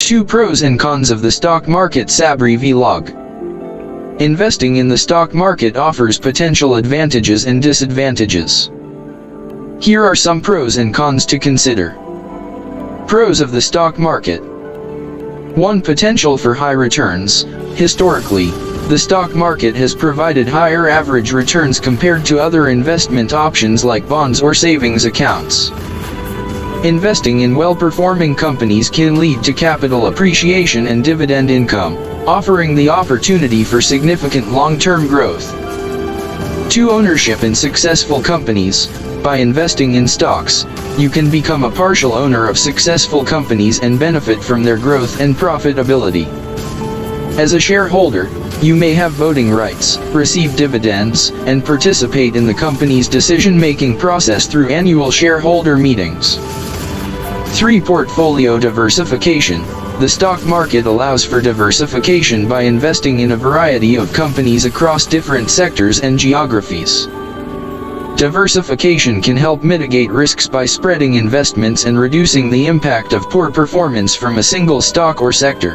2 Pros and Cons of the Stock Market Sabri Vlog. Investing in the stock market offers potential advantages and disadvantages. Here are some pros and cons to consider. Pros of the stock market. 1. Potential for high returns. Historically, the stock market has provided higher average returns compared to other investment options like bonds or savings accounts. Investing in well-performing companies can lead to capital appreciation and dividend income, offering the opportunity for significant long-term growth. 2. Ownership in successful companies. By investing in stocks, you can become a partial owner of successful companies and benefit from their growth and profitability. As a shareholder, you may have voting rights, receive dividends, and participate in the company's decision-making process through annual shareholder meetings. 3. Portfolio diversification. The stock market allows for diversification by investing in a variety of companies across different sectors and geographies. Diversification can help mitigate risks by spreading investments and reducing the impact of poor performance from a single stock or sector.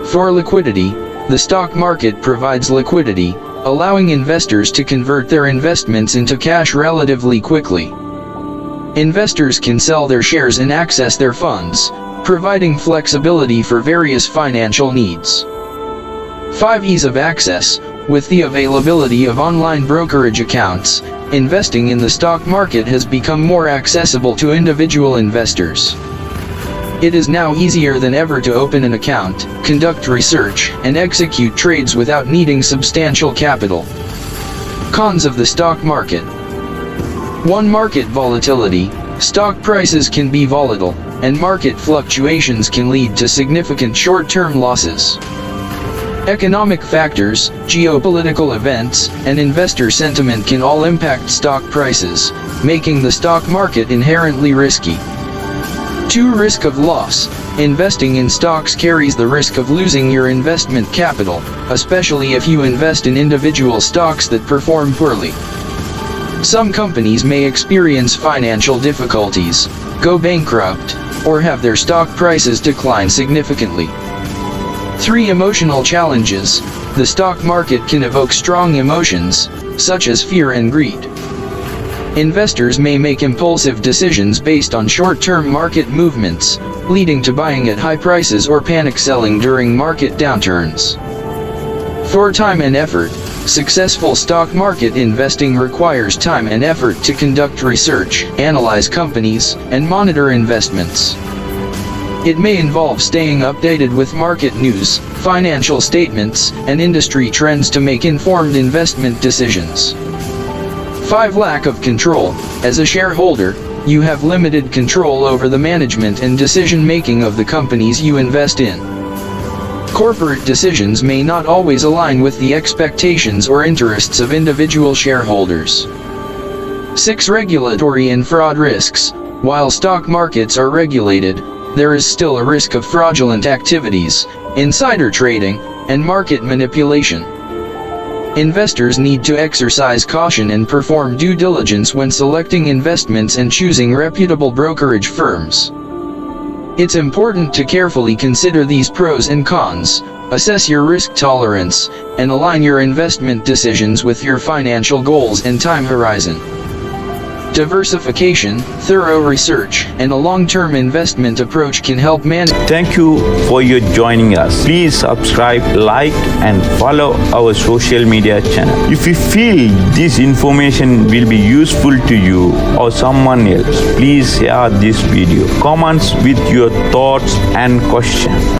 4. Liquidity. The stock market provides liquidity, allowing investors to convert their investments into cash relatively quickly. Investors can sell their shares and access their funds, providing flexibility for various financial needs. 5. Ease of access. With the availability of online brokerage accounts, investing in the stock market has become more accessible to individual investors. It is now easier than ever to open an account, conduct research, and execute trades without needing substantial capital. Cons of the stock market. 1. Market volatility. Stock prices can be volatile, and market fluctuations can lead to significant short-term losses. Economic factors, geopolitical events, and investor sentiment can all impact stock prices, making the stock market inherently risky. 2. Risk of loss. Investing in stocks carries the risk of losing your investment capital, especially if you invest in individual stocks that perform poorly. Some companies may experience financial difficulties, go bankrupt, or have their stock prices decline significantly. 3. Emotional challenges. The stock market can evoke strong emotions, such as fear and greed. Investors may make impulsive decisions based on short-term market movements, leading to buying at high prices or panic selling during market downturns. 4. Time and effort. Successful stock market investing requires time and effort to conduct research, analyze companies, and monitor investments. It may involve staying updated with market news, financial statements, and industry trends to make informed investment decisions. 5. Lack of control. As a shareholder, you have limited control over the management and decision-making of the companies you invest in. Corporate decisions may not always align with the expectations or interests of individual shareholders. 6. Regulatory and fraud risks. While stock markets are regulated, there is still a risk of fraudulent activities, insider trading, and market manipulation. Investors need to exercise caution and perform due diligence when selecting investments and choosing reputable brokerage firms. It's important to carefully consider these pros and cons, assess your risk tolerance, and align your investment decisions with your financial goals and time horizon. Diversification, thorough research, and a long-term investment approach can help manage. Thank you for your joining us. Please subscribe, like, and follow our social media channel. If you feel this information will be useful to you or someone else, please share this video. Comments with your thoughts and questions.